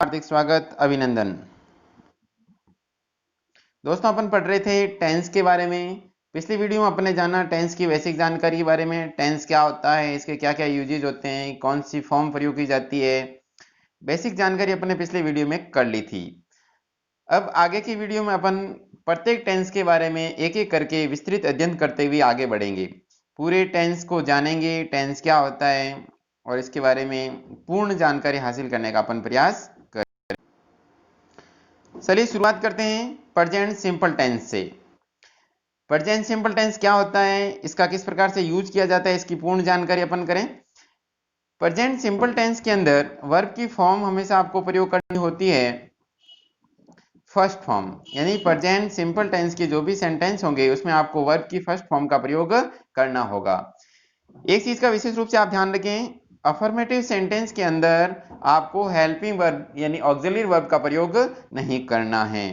हार्दिक स्वागत, अभिनंदन। दोस्तों, अपन पढ़ रहे थे टेंस के बारे में। पिछली वीडियो में अपने जाना टेंस की बेसिक जानकारी के बारे में। टेंस क्या होता है, इसके क्या क्या यूजेज होते हैं, कौन सी फॉर्म प्रयोग की जाती है, बेसिक जानकारी अपने पिछले वीडियो में कर ली थी। अब आगे की वीडियो में अपन प्रत्येक टेंस के बारे में एक एक करके विस्तृत अध्ययन करते हुए आगे बढ़ेंगे। पूरे टेंस को जानेंगे, टेंस क्या होता है और इसके बारे में पूर्ण जानकारी हासिल करने का अपन प्रयास करें। चलिए शुरुआत करते हैं प्रेजेंट सिंपल टेंस से। प्रेजेंट सिंपल टेंस क्या होता है, इसका किस प्रकार से यूज किया जाता है, इसकी पूर्ण जानकारी अपन करें। प्रेजेंट सिंपल टेंस के अंदर वर्ब की फॉर्म हमेशा आपको प्रयोग करनी होती है फर्स्ट फॉर्म, यानी प्रेजेंट सिंपल टेंस के जो भी सेंटेंस होंगे उसमें आपको वर्ब की फर्स्ट फॉर्म का प्रयोग करना होगा। एक चीज का विशेष रूप से आप ध्यान रखें, अफर्मेटिव सेंटेंस के अंदर आपको हेल्पिंग वर्ब यानी ऑक्सिलरी वर्ब का प्रयोग नहीं करना है।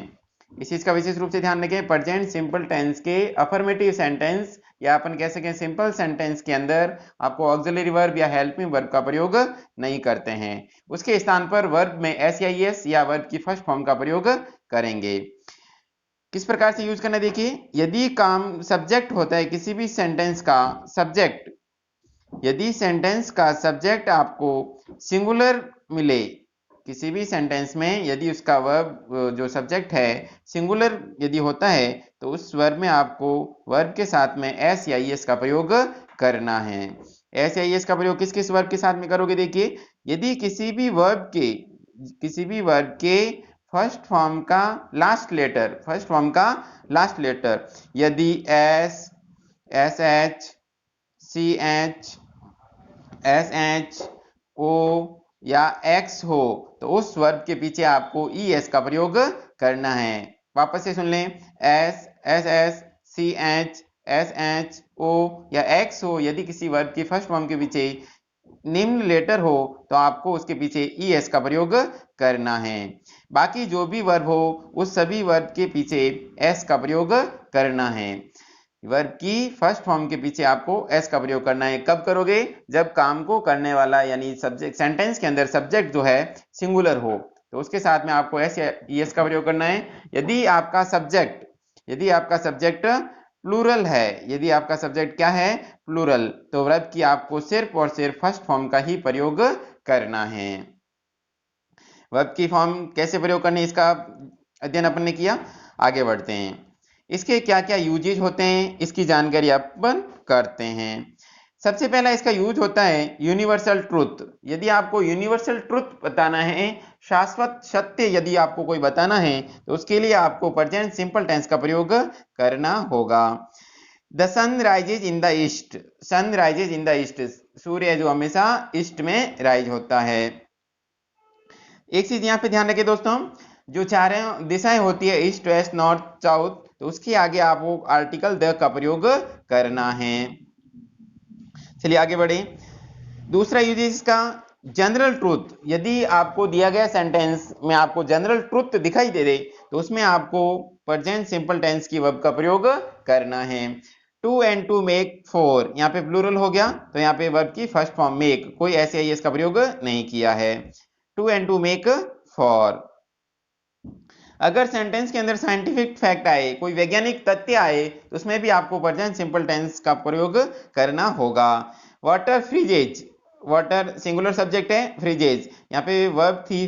इस चीज का विशेष रूप से ध्यान रखें। प्रेजेंट सिंपल टेंस के अफर्मेटिव सेंटेंस या अपन कह सकें सिंपल सेंटेंस के अंदर आपको ऑक्सिलरी वर्ब या हेल्पिंग वर्ब का प्रयोग नहीं करते हैं। उसके स्थान पर वर्ब में एस या वर्ब की फर्स्ट फॉर्म का प्रयोग करेंगे। किस प्रकार से यूज करना, देखिए, यदि काम सब्जेक्ट होता है किसी भी सेंटेंस का सब्जेक्ट, यदि सेंटेंस का सब्जेक्ट आपको सिंगुलर मिले, किसी भी सेंटेंस में यदि उसका वर्ब जो सब्जेक्ट है सिंगुलर यदि होता है तो उस वर्ब में आपको वर्ब के साथ में एस या ईएस का प्रयोग करना है। एस या ईएस का प्रयोग किस किस वर्ब के साथ में करोगे, देखिए, यदि किसी भी वर्ब के फर्स्ट फॉर्म का लास्ट लेटर यदि S, S H, C H, S H, O या एक्स हो तो उस वर्ब के पीछे आपको ई एस का प्रयोग करना है। वापस से सुन लें, S, S S, C H, S H, O या एक्स हो, यदि किसी वर्ब की फर्स्ट फॉर्म के पीछे निम्न लेटर हो तो आपको उसके पीछे ई एस का प्रयोग करना है। बाकी जो भी वर्ब हो उस सभी वर्ब के पीछे एस का प्रयोग करना है। वर्ब की फर्स्ट फॉर्म के पीछे आपको एस का प्रयोग करना है। कब करोगे, जब काम को करने वाला यानी सब्जेक्ट सेंटेंस के अंदर सब्जेक्ट जो है सिंगुलर हो तो उसके साथ में आपको एस या एस का प्रयोग करना है। यदि आपका सब्जेक्ट प्लूरल है, यदि आपका सब्जेक्ट क्या है, प्लूरल, तो वर्ब की आपको सिर्फ और सिर्फ फर्स्ट फॉर्म का ही प्रयोग करना है। वर्ब की फॉर्म कैसे प्रयोग करनी है इसका अध्ययन अपन ने किया। आगे बढ़ते हैं, इसके क्या क्या यूजेज होते हैं इसकी जानकारी अपन करते हैं। सबसे पहला इसका यूज होता है यूनिवर्सल ट्रुथ। यदि आपको यूनिवर्सल ट्रुथ बताना है, शाश्वत सत्य यदि आपको कोई बताना है तो उसके लिए आपको प्रेजेंट सिंपल टेंस का प्रयोग करना होगा। The sun rises in the east, sun rises in the east, सूर्य जो हमेशा ईस्ट में राइज होता है। एक चीज यहाँ पे ध्यान रखिए दोस्तों, जो चारों दिशाएं होती है ईस्ट, वेस्ट, नॉर्थ, साउथ, तो उसके आगे आपको आर्टिकल द का प्रयोग करना है। चलिए आगे बढ़े। दूसरा यूज इसका जनरल ट्रूथ। यदि आपको दिया गया सेंटेंस में आपको जनरल ट्रूथ दिखाई दे दे तो उसमें आपको प्रेजेंट सिंपल टेंस की वर्ब का प्रयोग करना है। 2 and 2 मेक 4, यहाँ पे प्लूरल हो गया तो यहाँ पे वर्ब की फर्स्ट फॉर्म मेक, कोई ऐसे ही इसका प्रयोग नहीं किया है। 2 and 2 मेक 4। अगर सेंटेंस के अंदर साइंटिफिक फैक्ट आए, कोई वैज्ञानिक तथ्य आए तो उसमें भी आपको प्रेजेंट सिंपल टेंस का प्रयोग करना होगा। वाटर फ्रीजेज, वाटर सिंगुलर सब्जेक्ट है, फ्रीजेज, यहाँ पे वर्ब थी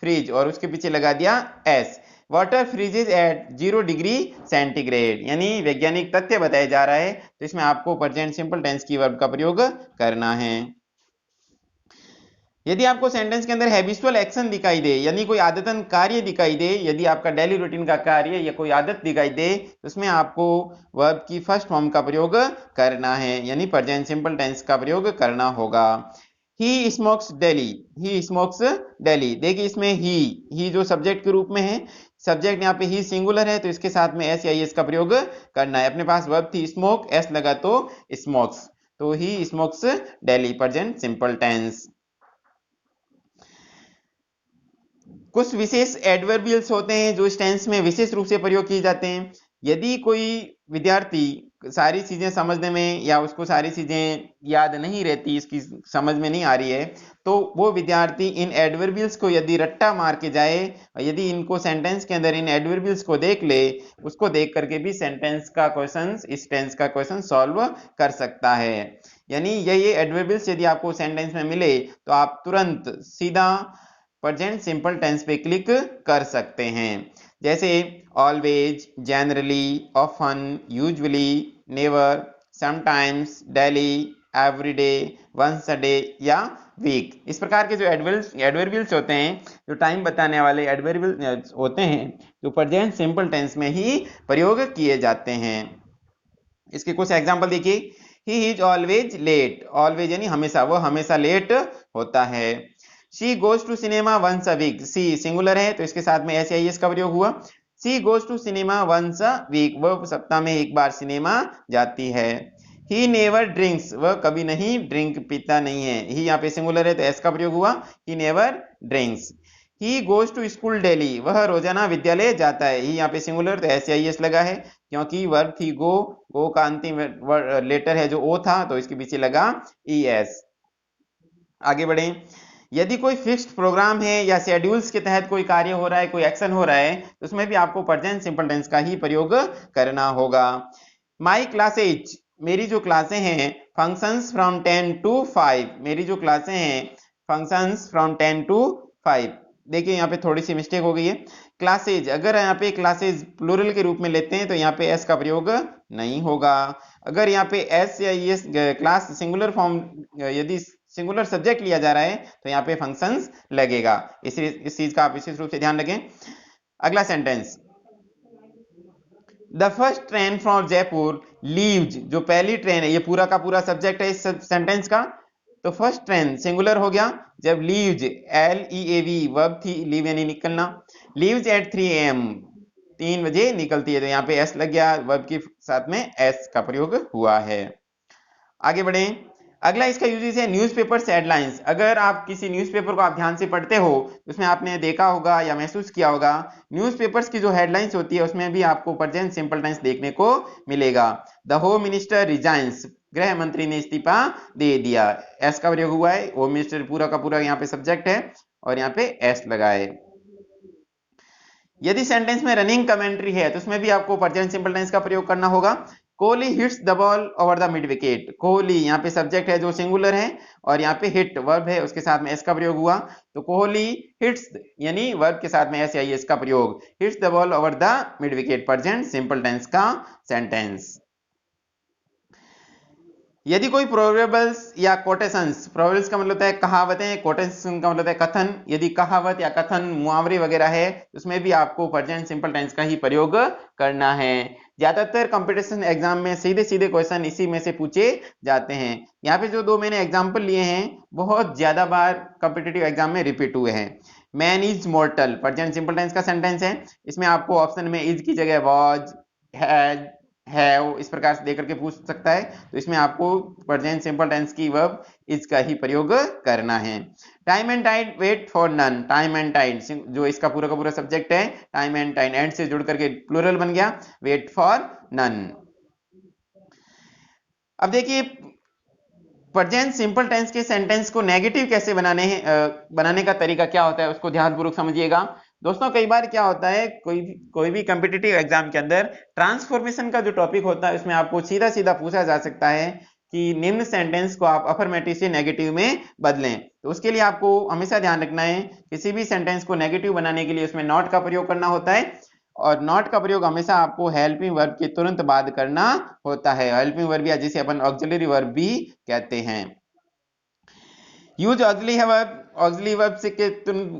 फ्रीज और उसके पीछे लगा दिया S. Water freezes at 0 degree centigrade, यानी वैज्ञानिक तथ्य बताया जा रहा है तो इसमें आपको प्रेजेंट सिंपल टेंस की वर्ब का प्रयोग करना है। यदि आपको सेंटेंस के अंदर हैबिचुअल एक्शन दिखाई दे, यानी कोई आदतन कार्य दिखाई दे, यदि आपका डेली रूटीन का कार्य या कोई आदत दिखाई दे तो उसमें आपको वर्ब की फर्स्ट फॉर्म का प्रयोग करना है, यानी प्रेजेंट सिंपल टेंस का प्रयोग करना होगा। ही स्मोक्स डेली, ही स्मोक्स डेली, देखिए इसमें ही जो सब्जेक्ट के रूप में है, सब्जेक्ट यहाँ पे ही सिंगुलर है तो इसके साथ में एस या एस का प्रयोग करना है। अपने पास वर्ब थी स्मोक, एस लगा तो स्मोक्स, तो he smokes daily present simple tense. कुछ विशेष एडवर्बियल्स होते हैं जो इस टेंस में विशेष रूप से प्रयोग किए जाते हैं। यदि कोई विद्यार्थी सारी चीजें समझने में या उसको सारी चीजें याद नहीं रहती, इसकी समझ में नहीं आ रही है, तो वो विद्यार्थी इन एडवर्बियल्स को यदि रट्टा मार के जाए, यदि इनको सेंटेंस के अंदर इन एडवर्बियल्स को देख ले, उसको देख करके भी सेंटेंस का क्वेश्चन, इस टेंस का क्वेश्चन सॉल्व कर सकता है। यानी ये एडवर्बियल्स यदि आपको सेंटेंस में मिले तो आप तुरंत सीधा प्रेजेंट सिंपल टेंस पे क्लिक कर सकते हैं। जैसे always, generally, often, usually, never, sometimes, daily, everyday, once a day या वीक। इस प्रकार के जो एडवर्बियल्स होते हैं, जो टाइम बताने वाले एडवर्बियल्स होते हैं, जो प्रेजेंट सिंपल टेंस में ही प्रयोग किए जाते हैं। इसके कुछ एग्जांपल देखिए। He is always late, always यानी हमेशा, वो हमेशा लेट होता है। She goes to cinema once a week, she singular है तो इसके साथ में एस आई एस का प्रयोग हुआ। She goes to cinema once a week, वह सप्ताह में एक बार सिनेमा जाती है। ही नेवर ड्रिंक्स, वह कभी नहीं ड्रिंक पीता नहीं है। ही यहाँ पे सिंगुलर है तो एस का प्रयोग हुआ। He never drinks. He goes to school daily, वह रोजाना विद्यालय जाता है। ही यहाँ पे सिंगुलर तो एस आई एस लगा है, क्योंकि वर्ब थी गो का अंतिम लेटर है जो ओ था, तो इसके पीछे लगा ई एस। आगे बढ़े। यदि कोई फिक्स्ड प्रोग्राम है या शेड्यूल्स के तहत कोई कार्य हो रहा है, कोई एक्शन हो रहा है, तो उसमें भी आपको प्रेजेंट सिंपल टेंस का ही प्रयोग करना होगा। माई क्लासेज, मेरी जो क्लासें हैं, फंक्शंस फ्रॉम 10 to 5, मेरी जो क्लासें हैं फंक्शंस फ्रॉम 10 to 5। देखिए यहाँ पे थोड़ी सी मिस्टेक हो गई है। क्लासेज, अगर यहाँ पे क्लासेज प्लूरल के रूप में लेते हैं तो यहाँ पे एस का प्रयोग नहीं होगा। अगर यहाँ पे एस या एस क्लास सिंगुलर फॉर्म, यदि सिंगुलर सब्जेक्ट लिया जा रहा है तो यहाँ पे फंक्शंस लगेगा। इस चीज का आप विशेष रूप से ध्यान रखें। अगला sentence, the first train from Jaipur leaves, जो पहली ट्रेन है, ये पूरा का पूरा सब्जेक्ट है इस सेंटेंस का। तो फर्स्ट ट्रेन सिंगुलर हो गया जब leaves, L E A V, verb थी लीव यानी निकलना। लीव्स एट 3 AM, 3 बजे निकलती है, तो यहाँ पे एस लग गया, वर्ब के साथ में एस का प्रयोग हुआ है। आगे बढ़े। अगला इसका यूजेस है न्यूज़पेपर्स हेडलाइंस। अगर आप किसी न्यूज़पेपर को आप ध्यान से पढ़ते हो, उसमें आपने देखा होगा या महसूस किया होगा, न्यूज़पेपर्स की जो हेडलाइंस होती है उसमें भी आपको प्रेजेंट सिंपल टेंस देखने को मिलेगा। द होम मिनिस्टर रिजाइंस, गृह मंत्री ने इस्तीफा दे दिया, एस का प्रयोग हुआ है। होम मिनिस्टर पूरा का पूरा यहाँ पे सब्जेक्ट है और यहाँ पे एस लगा है। यदि सेंटेंस में रनिंग कमेंट्री है तो उसमें भी आपको प्रेजेंट सिंपल टेंस का प्रयोग करना होगा। Kohli hits the ball over the mid wicket, Kohli यहाँ पे सब्जेक्ट है जो सिंगुलर है और यहाँ पे हिट वर्ब है, उसके साथ में एस का प्रयोग हुआ। तो कोहली हिट्स यानी वर्ब के साथ में एस या एस का प्रयोग, hits the ball over the mid wicket, present simple tense का सेंटेंस। यदि कोई प्रोवर्ब्स या कोटेशंस, प्रोवर्ब्स का मतलब होता है कहावतें, कोटेशन का मतलब होता है कथन, यदि कहावत या कथन मुहावरे वगैरह है उसमें भी आपको प्रेजेंट सिंपल टेंस का ही प्रयोग करना है। ज्यादातर कंपटीशन एग्जाम में सीधे सीधे क्वेश्चन इसी में से पूछे जाते हैं। यहाँ पे जो दो मैंने एग्जाम्पल लिए हैं बहुत ज्यादा बार कॉम्पिटिटिव एग्जाम में रिपीट हुए हैं। Man is mortal, present simple tense का सेंटेंस है। इसमें आपको ऑप्शन में इज की जगह वॉज, हैज, हैव इस प्रकार से देकर के पूछ सकता है, तो इसमें आपको प्रेजेंट सिंपल टेंस की वर्ब इज का ही प्रयोग करना है। Time and tide wait for none, time and tide जो इसका पूरा का पूरा सब्जेक्ट है, टाइम एंड टाइड एंड से जुड़ करके प्लूरल बन गया, वेट फॉर नन। अब देखिए प्रेजेंट सिंपल टेंस के सेंटेंस को नेगेटिव कैसे बनाने का तरीका क्या होता है उसको ध्यानपूर्वक समझिएगा। दोस्तों कई बार क्या होता है, कोई भी कॉम्पिटिटिव एग्जाम के अंदर ट्रांसफॉर्मेशन का जो टॉपिक होता है उसमें आपको सीधा सीधा पूछा जा सकता है कि निम्न सेंटेंस को आप अफर्मेटिव से नेगेटिव में बदलें। तो उसके लिए आपको हमेशा ध्यान रखना है, किसी भी सेंटेंस को नेगेटिव बनाने के लिए उसमें नॉट का प्रयोग करना होता है और नॉट का प्रयोग हमेशा आपको हेल्पिंग वर्ब के तुरंत बाद करना होता है। हेल्पिंग वर्ब या जिसे अपन ऑक्सिलरी वर्ब भी कहते हैं। Use auxiliary verb, auxiliary verb से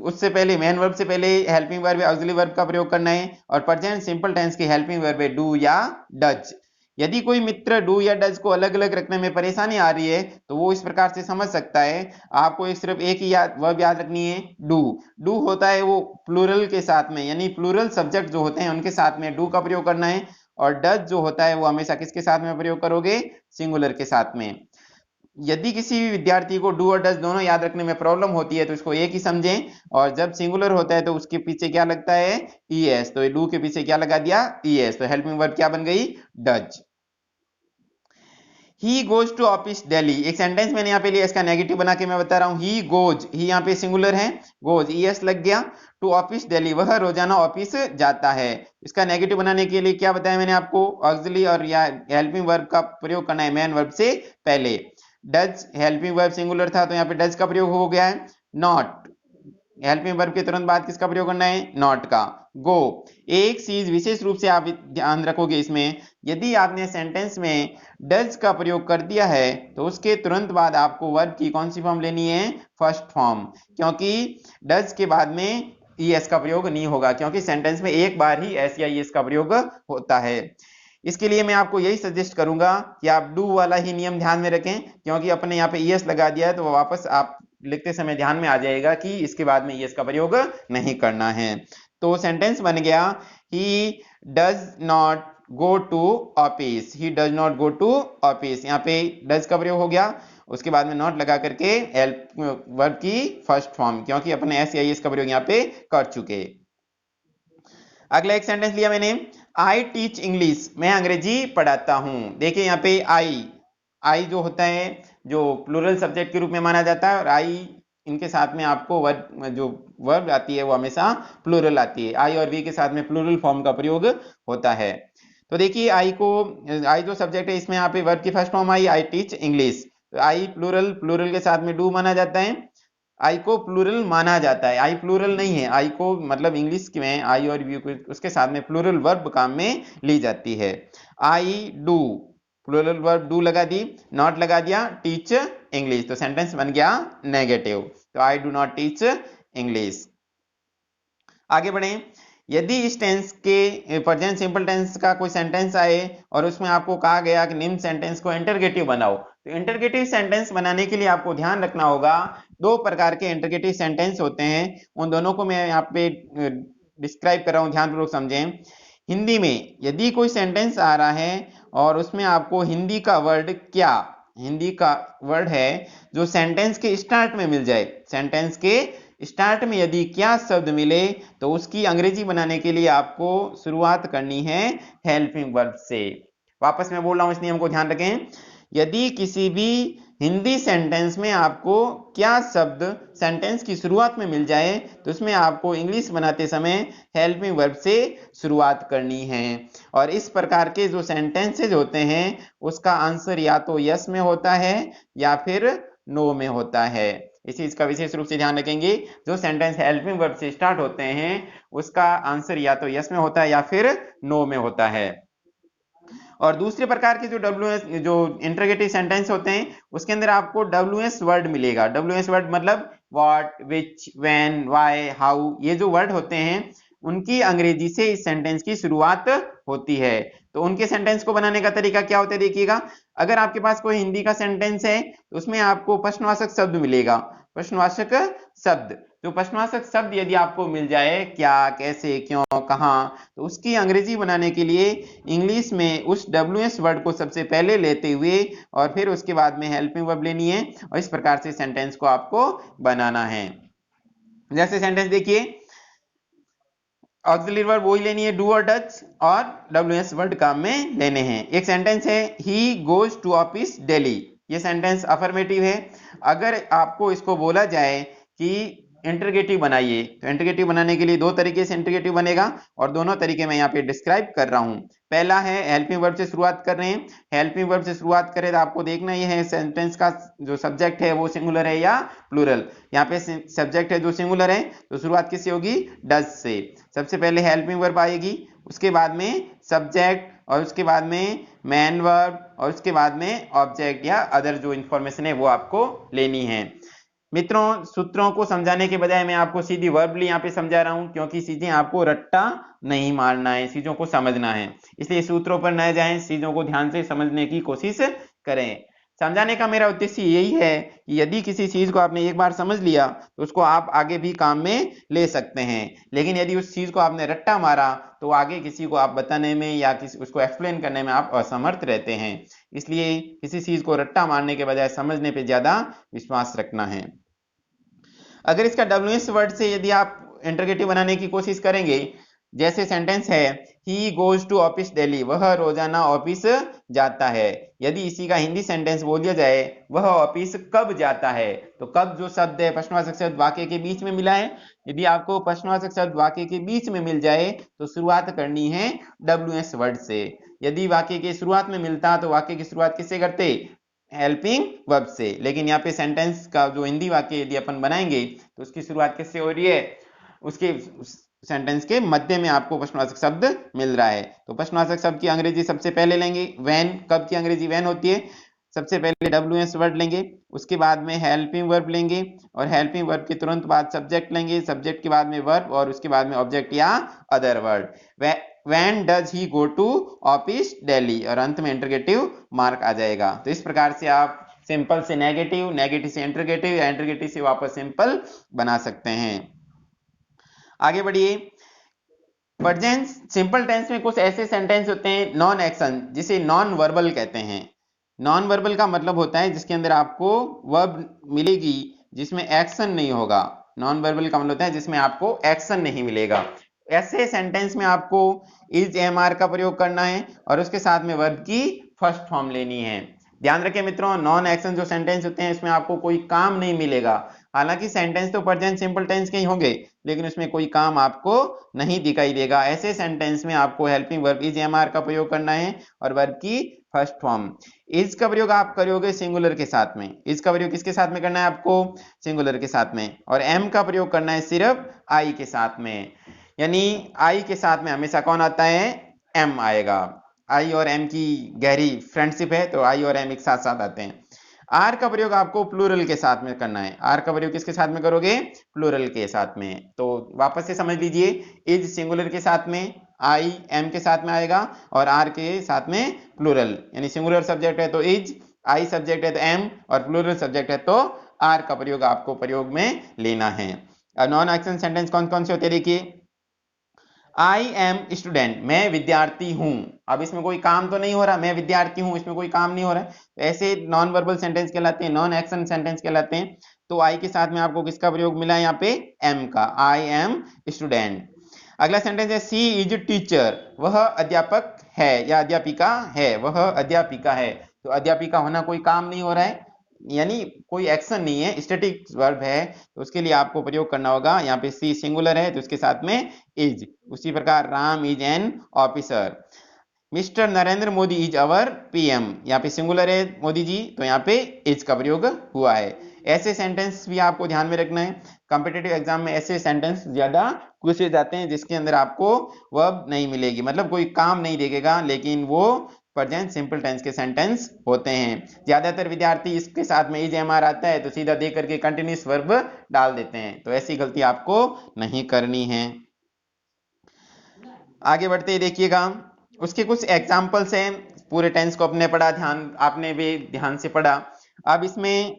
उससे पहले मेन वर्ब से पहले हेल्पिंग वर्ब या ऑक्सिलरी वर्ब का प्रयोग करना है। और प्रेजेंट सिंपल टेंस की हेल्पिंग वर्ब है डू या डज। यदि कोई मित्र डू या डज को अलग अलग रखने में परेशानी आ रही है तो वो इस प्रकार से समझ सकता है। आपको सिर्फ एक ही वर्ब याद रखनी है, डू। डू होता है वो प्लूरल के साथ में, यानी प्लूरल सब्जेक्ट जो होते हैं उनके साथ में डू का प्रयोग करना है। और डज जो होता है वो हमेशा किसके साथ में प्रयोग करोगे, सिंगुलर के साथ में। यदि किसी भी विद्यार्थी को डू और डज दोनों याद रखने में प्रॉब्लम होती है तो इसको एक ही समझें, और जब सिंगुलर होता है तो उसके पीछे क्या लगता है, ई एस। तो डू के पीछे क्या लगा दिया, ई एस। तो हेल्पिंग वर्ब क्या बन गई, does. He goes to office Delhi, एक सेंटेंस मैंने यहाँ पे लिया, इसका नेगेटिव बना के मैं बता रहा हूँ। ही गोज, ही यहाँ पे सिंगुलर है, गोज ईएस लग गया, टू ऑफिस दिल्ली, वह रोजाना ऑफिस जाता है। इसका नेगेटिव बनाने के लिए क्या बताया मैंने आपको, ऑक्सिलरी और या हेल्पिंग वर्ब का प्रयोग करना है मेन वर्ब से पहले। डज हेल्पिंग वर्ब सिंगुलर था तो यहाँ पे डज का प्रयोग हो गया है। नॉट हेल्पिंग वर्ब के तुरंत बाद किसका प्रयोग करना है, नॉट का। गो, एक चीज विशेष रूप से आप ध्यान रखोगे इसमें, यदि आपने सेंटेंस में डज का प्रयोग कर दिया है तो उसके तुरंत बाद आपको वर्ब की कौन सी फॉर्म लेनी है, फर्स्ट फॉर्म, क्योंकि डज के बाद में ईएस का प्रयोग नहीं होगा, क्योंकि सेंटेंस में एक बार ही एस या ईएस का प्रयोग होता है। इसके लिए मैं आपको यही सजेस्ट करूंगा कि आप डू वाला ही नियम ध्यान में रखें, क्योंकि अपने यहाँ पे ईएस लगा दिया है तो वापस आप लिखते समय ध्यान में आ जाएगा कि इसके बाद में ईएस का प्रयोग नहीं करना है। तो सेंटेंस बन गया, he does not go to office, he does not go to office, यहाँ पे डज का प्रयोग हो गया, उसके बाद में नॉट लगा करके हेल्प वर्ब की फर्स्ट फॉर्म, क्योंकि अपने एस या ईएस का प्रयोग यहाँ पे कर चुके। अगला एक सेंटेंस लिया मैंने, आई टीच इंग्लिश, मैं अंग्रेजी पढ़ाता हूं। देखिए यहाँ पे आई जो होता है जो प्लूरल सब्जेक्ट के रूप में माना जाता है, और आई इनके साथ में आपको वर्ब जो वर्ब आती है वो हमेशा प्लूरल आती है, आई और वी के साथ में प्लूरल फॉर्म का प्रयोग होता है। तो देखिए आई जो सब्जेक्ट है इसमें यहाँ पे वर्ब की first form I teach English, तो आई प्लूरल के साथ में डू माना जाता है, आई को प्लूरल माना जाता है, आई प्लूरल नहीं है, आई को मतलब इंग्लिश में आई और वी उसके साथ में प्लूरल वर्ब काम में ली जाती है। I do, plural verb do लगा दी, नॉट लगा दिया, टीच इंग्लिश, तो सेंटेंस बन गया नेगेटिव, तो I do not teach English. आगे बढ़े, यदि इस टेंस के प्रेजेंट सिंपल टेंस का कोई सेंटेंस आए और उसमें आपको कहा गया कि निम्न सेंटेंस को इंटरगेटिव बनाओ, तो इंटरगेटिव सेंटेंस बनाने के लिए आपको ध्यान रखना होगा, दो प्रकार के इंटरगेटिव सेंटेंस होते हैं, उन दोनों को मैं यहाँ पे डिस्क्राइब कर रहा हूँ, ध्यानपूर्वक समझें। हिंदी में यदि कोई सेंटेंस आ रहा है और उसमें आपको हिंदी का वर्ड है जो सेंटेंस के स्टार्ट में मिल जाए, सेंटेंस के स्टार्ट में यदि क्या शब्द मिले तो उसकी अंग्रेजी बनाने के लिए आपको शुरुआत करनी है हेल्पिंग वर्ब से। वापस मैं बोल रहा हूं, इस नियम को ध्यान रखें, यदि किसी भी हिंदी सेंटेंस में आपको क्या शब्द सेंटेंस की शुरुआत में मिल जाए तो उसमें आपको इंग्लिश बनाते समय हेल्पिंग वर्ब से शुरुआत करनी है, और इस प्रकार के जो सेंटेंसेज होते हैं उसका आंसर या तो यस में होता है या फिर नो में होता है। इस चीज का विशेष रूप से ध्यान रखेंगे, जो सेंटेंस हेल्पिंग वर्ब से स्टार्ट होते हैं उसका आंसर या तो यस में होता है या फिर नो में होता है। और दूसरे प्रकार के जो इंटरोगेटिव सेंटेंस होते हैं उसके अंदर आपको WS वर्ड मिलेगा। WS वर्ड मतलब what, which, when, why, how, ये जो वर्ड होते हैं उनकी अंग्रेजी से इस सेंटेंस की शुरुआत होती है। तो उनके सेंटेंस को बनाने का तरीका क्या होता है, देखिएगा, अगर आपके पास कोई हिंदी का सेंटेंस है तो उसमें आपको प्रश्नवाचक शब्द मिलेगा, प्रश्नवाचक शब्द, जो प्रश्नवाचक शब्द यदि आपको मिल जाए, क्या, कैसे, क्यों, कहाँ, तो उसकी अंग्रेजी बनाने के लिए इंग्लिश में उस WS वर्ड को सबसे पहले लेते हुए और फिर उसके बाद में हेल्पिंग वर्ब लेनी है, और इस प्रकार से सेंटेंस को आपको बनाना है। जैसे सेंटेंस देखिए, ऑक्सिलरी वर्ब वही लेनी है, डू और डज, और WS वर्ड काम में लेने हैं। एक सेंटेंस है he goes to office daily, ये सेंटेंस अफर्मेटिव है। अगर आपको इसको बोला जाए कि इंटरगेटिव बनाइए, तो इंटरगेटिव बनाने के लिए दो तरीके से इंटरगेटिव बनेगा, और दोनों तरीके मैं यहाँ पे डिस्क्राइब कर रहा हूँ। पहला है हेल्पिंग वर्ब से शुरुआत कर रहे हैं, हेल्पिंग वर्ब से शुरुआत करें तो आपको देखना ही है सेंटेंस का जो सब्जेक्ट है वो सिंगुलर है या प्लूरल। यहाँ पे सब्जेक्ट है जो सिंगुलर है तो शुरुआत किससे होगी, डज से। सबसे पहले हेल्पिंग वर्ब आएगी, उसके बाद में सब्जेक्ट, और उसके बाद में मेन वर्ब, और उसके बाद में ऑब्जेक्ट या अदर जो इंफॉर्मेशन है वो आपको लेनी है। मित्रों, सूत्रों को समझाने के बजाय मैं आपको सीधी वर्बली यहाँ पे समझा रहा हूँ, क्योंकि चीजें आपको रट्टा नहीं मारना है, चीजों को समझना है, इसलिए सूत्रों पर न जाएं, चीजों को ध्यान से समझने की कोशिश करें। समझाने का मेरा उद्देश्य यही है कि यदि किसी चीज को आपने एक बार समझ लिया तो उसको आप आगे भी काम में ले सकते हैं, लेकिन यदि उस चीज को आपने रट्टा मारा तो आगे किसी को आप बताने में या उसको एक्सप्लेन करने में आप असमर्थ रहते हैं। इसलिए किसी चीज को रट्टा मारने के बजाय समझने पर ज्यादा विश्वास रखना है। अगर इसका WS वर्ड से यदि आप इंटरगेटिव बनाने की कोशिश करेंगे, जैसे सेंटेंस है he goes to office daily, वह रोजाना ऑफिस जाता है। यदि इसी का हिंदी सेंटेंस बोल दिया जाए, वह ऑफिस कब जाता है, तो कब जो शब्द है प्रश्नवाचक शब्द वाक्य के बीच में मिला है, यदि आपको प्रश्नवाचक शब्द वाक्य के बीच में मिल जाए तो शुरुआत करनी है WS वर्ड से। यदि वाक्य की शुरुआत में मिलता तो वाक्य की शुरुआत किससे करते, हेल्पिंग वर्ब से। लेकिन यहाँ पे सेंटेंस का जो हिंदी वाक्य यदि अपन बनाएंगे तो उसकी शुरुआत किससे हो रही है, उसके सेंटेंस के मध्य में आपको प्रश्नवाचक शब्द मिल रहा है। तो प्रश्नवाचक शब्द की अंग्रेजी सबसे पहले लेंगे व्हेन, कब की अंग्रेजी व्हेन होती है, सबसे पहले WS वर्ड लेंगे, उसके बाद में हेल्पिंग वर्ब लेंगे, और हेल्पिंग वर्ब के तुरंत बाद सब्जेक्ट लेंगे, सब्जेक्ट के बाद में वर्ब, और उसके बाद में ऑब्जेक्ट या other word. When does he go to office daily, और अंत में इंटरगेटिव मार्क आ जाएगा। तो इस प्रकार से आप सिंपल से नेगेटिव, नेगेटिव से इंटरगेटिव, या इंटरगेटिव से वापस सिंपल बना सकते हैं। आगे बढ़िए। प्रेजेंट सिंपल टेंस में कुछ ऐसे सेंटेंस होते हैं नॉन एक्शन, जिसे नॉन वर्बल कहते हैं। नॉन वर्बल का मतलब होता है जिसके अंदर आपको वर्ब मिलेगी जिसमें एक्शन नहीं होगा। नॉन वर्बल का मतलब होता है जिसमें आपको एक्शन नहीं मिलेगा। ऐसे सेंटेंस में आपको इज एमआर का प्रयोग करना है और उसके साथ में वर्ब की फर्स्ट फॉर्म लेनी है। ध्यान रखें मित्रों, नॉन एक्शन जो सेंटेंस होते हैं इसमें आपको कोई काम नहीं मिलेगा। हालांकि सेंटेंस तो प्रेजेंट सिंपल टेंस के ही होंगे, लेकिन उसमें कोई काम आपको नहीं दिखाई देगा। ऐसे सेंटेंस में आपको हेल्पिंग वर्ब इज एमआर का प्रयोग करना है और वर्ब की फर्स्ट फॉर्म। इज का प्रयोग आप करोगे सिंगुलर के साथ में। इज का प्रयोग किसके साथ में करना है आपको, सिंगुलर के साथ में। और एम का प्रयोग करना है सिर्फ आई के साथ में, यानी आई के साथ में हमेशा कौन आता है, एम आएगा। आई और एम की गहरी फ्रेंडशिप है, तो आई और एम एक साथ साथ आते हैं। आर का प्रयोग आपको प्लूरल के साथ में करना है। आर का प्रयोग किसके साथ में करोगे, प्लूरल के साथ में। तो वापस से समझ लीजिए, इज सिंगुलर के साथ में, आई एम के साथ में आएगा, और आर के साथ में प्लूरल, यानी सिंगुलर सब्जेक्ट है तो इज, आई सब्जेक्ट है तो एम, और प्लूरल सब्जेक्ट है तो आर का प्रयोग आपको प्रयोग में लेना है। अब नॉन एक्शन सेंटेंस कौन कौन से होते हैं देखिए। आई एम स्टूडेंट, मैं विद्यार्थी हूं। अब इसमें कोई काम तो नहीं हो रहा, मैं विद्यार्थी हूं, इसमें कोई काम नहीं हो रहा है, तो ऐसे नॉन वर्बल सेंटेंस कहलाते हैं, नॉन एक्शन सेंटेंस कहलाते हैं। तो आई के साथ में आपको किसका प्रयोग मिला है यहाँ पे, एम का, आई एम स्टूडेंट। अगला सेंटेंस है सी इज टीचर, वह अध्यापक है या अध्यापिका है, वह अध्यापिका है। तो अध्यापिका होना कोई काम नहीं हो रहा है, यानी कोई एक्शन नहीं है, स्टैटिक वर्ब है, तो उसके लिए आपको प्रयोग करना होगा। यहाँ पे सी सिंगुलर है तो उसके साथ में इज। उसी प्रकार Ram is an officer. Mister Narendra Modi is our PM, यहाँ पे सिंगुलर है मोदी जी, तो यहाँ पे इज का प्रयोग हुआ है। ऐसे सेंटेंस भी आपको ध्यान में रखना है। कॉम्पिटिटिव एग्जाम में ऐसे सेंटेंस ज्यादा पूछे जाते हैं जिसके अंदर आपको वर्ब नहीं मिलेगी, मतलब कोई काम नहीं देखेगा, लेकिन वो प्रेजेंट सिंपल टेंस के सेंटेंस होते हैं। ज्यादातर विद्यार्थी इसके साथ में इज एमआर आता है तो सीधा दे करके कंटिन्यूस वर्ब डाल देते हैं, तो ऐसी गलती आपको नहीं करनी है। आगे बढ़ते ही देखिएगा, उसके कुछ एग्जाम्पल्स हैं। पूरे टेंस को अपने पढ़ा, ध्यान आपने भी ध्यान से पढ़ा। अब इसमें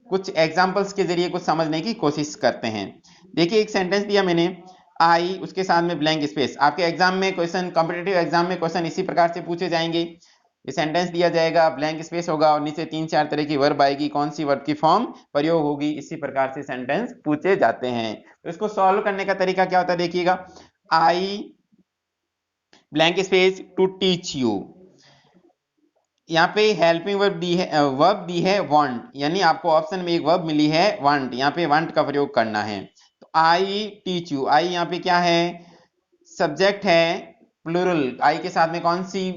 कुछ एग्जाम्पल्स के जरिए कुछ समझने की कोशिश करते हैं। देखिए एक सेंटेंस दिया मैंने, आई, उसके साथ में ब्लैंक स्पेस। आपके एग्जाम में क्वेश्चन, कॉम्पिटिटिव एग्जाम में क्वेश्चन इसी प्रकार से पूछे जाएंगे। ये सेंटेंस दिया जाएगा, ब्लैंक स्पेस होगा और नीचे 3-4 तरह की वर्ब आएगी, कौन सी वर्ब की फॉर्म प्रयोग होगी, इसी प्रकार से सेंटेंस पूछे जाते हैं। तो इसको सॉल्व करने का तरीका क्या होता है देखिएगा। I blank space to teach you, यहाँ पे हेल्पिंग वर्ब दी है, वर्ब दी है वांट, यानी आपको ऑप्शन में एक वर्ब मिली है वांट, यहाँ पे वांट का प्रयोग करना है। तो आई टीच यू, आई यहाँ पे क्या है, सब्जेक्ट है प्लूरल, आई के साथ में कौन सी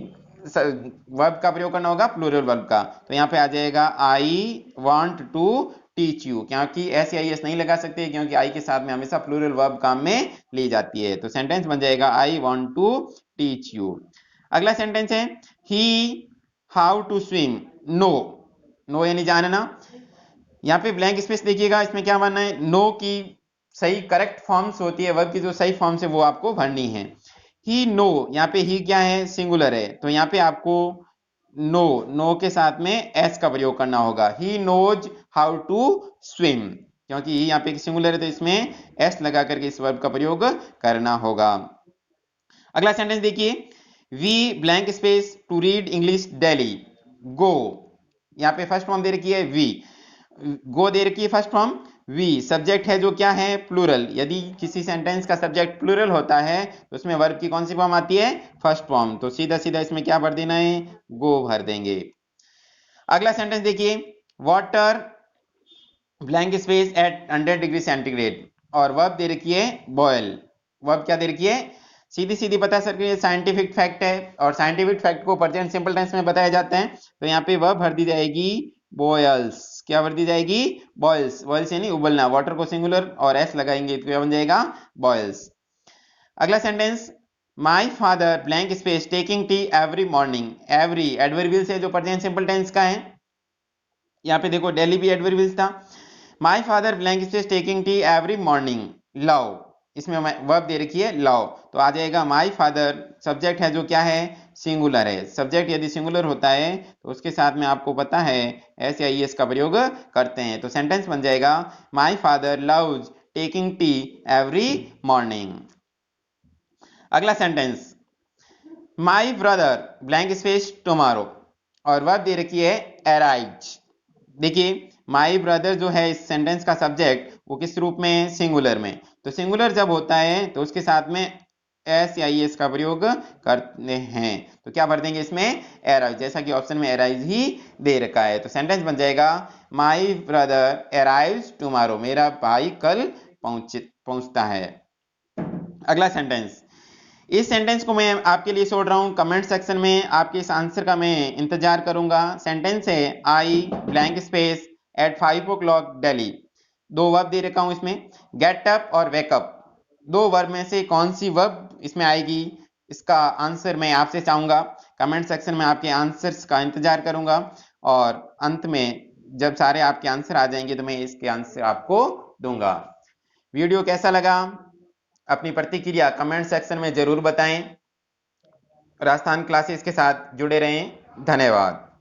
वर्ब का प्रयोग करना होगा, प्लूरल वर्ब का। तो यहाँ पे आ जाएगा I want to teach you, क्योंकि एस या एस नहीं लगा सकते क्योंकि आई के साथ में हमेशा प्लूरल वर्ब काम में ली जाती है। तो सेंटेंस बन जाएगा I want to teach you. अगला सेंटेंस है he how to swim, know, know यानी जानना। यहाँ पे ब्लैंक स्पेस देखिएगा, इसमें क्या मानना है, नो की सही करेक्ट फॉर्म्स होती है, वर्ब की जो सही फॉर्म्स है वो आपको भरनी है। ही नो, यहाँ पे ही क्या है, सिंगुलर है, तो यहाँ पे आपको नो, नो के साथ में एस का प्रयोग करना होगा। He knows how to swim, क्योंकि यहाँ पे सिंगुलर है तो इसमें एस लगा करके इस वर्ब का प्रयोग करना होगा। अगला सेंटेंस देखिए, we blank space to read English daily, go, यहाँ पे फर्स्ट फॉर्म दे रखी है वी, गो दे रखी है फर्स्ट फॉर्म, वी सब्जेक्ट है जो क्या है प्लूरल। यदि किसी सेंटेंस का सब्जेक्ट प्लूरल होता है तो उसमें वर्ब की कौन सी फॉर्म आती है, फर्स्ट फॉर्म। तो सीधा सीधा इसमें क्या भर देना है, गो भर देंगे। अगला सेंटेंस देखिए, water blank space at 100 degree centigrade, और वर्ब दे रखी है बॉयल। वर्ब क्या दे रखी है, सीधी सीधी बता सकते हैं, साइंटिफिक फैक्ट है और साइंटिफिक फैक्ट को प्रेजेंट सिंपल टेंस में बताया जाता है। तो यहाँ पे वर्ब भर दी जाएगी बॉयल्स। क्या भर दी जाएगी, बॉयल्स। बॉयल्स यानी उबलना, वाटर को सिंगुलर और एस लगाएंगे तो क्या बन जाएगा, बॉयल्स। अगला sentence, my father blank space taking tea every morning. Every adverbial से जो प्रेजेंट सिंपल टेंस का है, यहाँ पे देखो डेली भी एडवर्बियल था। My father blank space taking tea every morning love, इसमें वर्ब दे रखी है लव, तो आ जाएगा माई फादर। सब्जेक्ट है जो क्या है, सिंगुलर है। सब्जेक्ट यदि सिंगुलर होता है तो उसके साथ में आपको पता है एस या ई एस का प्रयोग करते हैं। तो सेंटेंस बन जाएगा my father loves taking tea every morning. अगला sentence, my brother blank space tomorrow, और वर्ब दे रखी है अराइज। देखिए माई ब्रदर जो है इस सेंटेंस का सब्जेक्ट वो किस रूप में है, सिंगुलर में। तो सिंगुलर जब होता है तो उसके साथ में एस या एस का प्रयोग करते हैं। तो क्या भर देंगे इसमें, अराइज, जैसा कि ऑप्शन में अराइज ही दे रखा है। तो सेंटेंस बन जाएगा माई ब्रदर अराइव्स टुमारो, मेरा भाई कल पहुंचता है। अगला सेंटेंस, इस सेंटेंस को मैं आपके लिए छोड़ रहा हूं, कमेंट सेक्शन में आपके इस आंसर का मैं इंतजार करूंगा। सेंटेंस है आई blank space at 5 o'clock daily. दो वर्ब दे रखा हूं इसमें, गेट अप और वेकअप। दो वर्ब में से कौन सी वर्ब इसमें आएगी, इसका आंसर मैं आपसे चाहूंगा। कमेंट सेक्शन में आपके आंसर्स का इंतजार करूंगा, और अंत में जब सारे आपके आंसर आ जाएंगे तो मैं इसके आंसर आपको दूंगा। वीडियो कैसा लगा, अपनी प्रतिक्रिया कमेंट सेक्शन में जरूर बताएं। राजस्थान क्लासेस के साथ जुड़े रहें। धन्यवाद।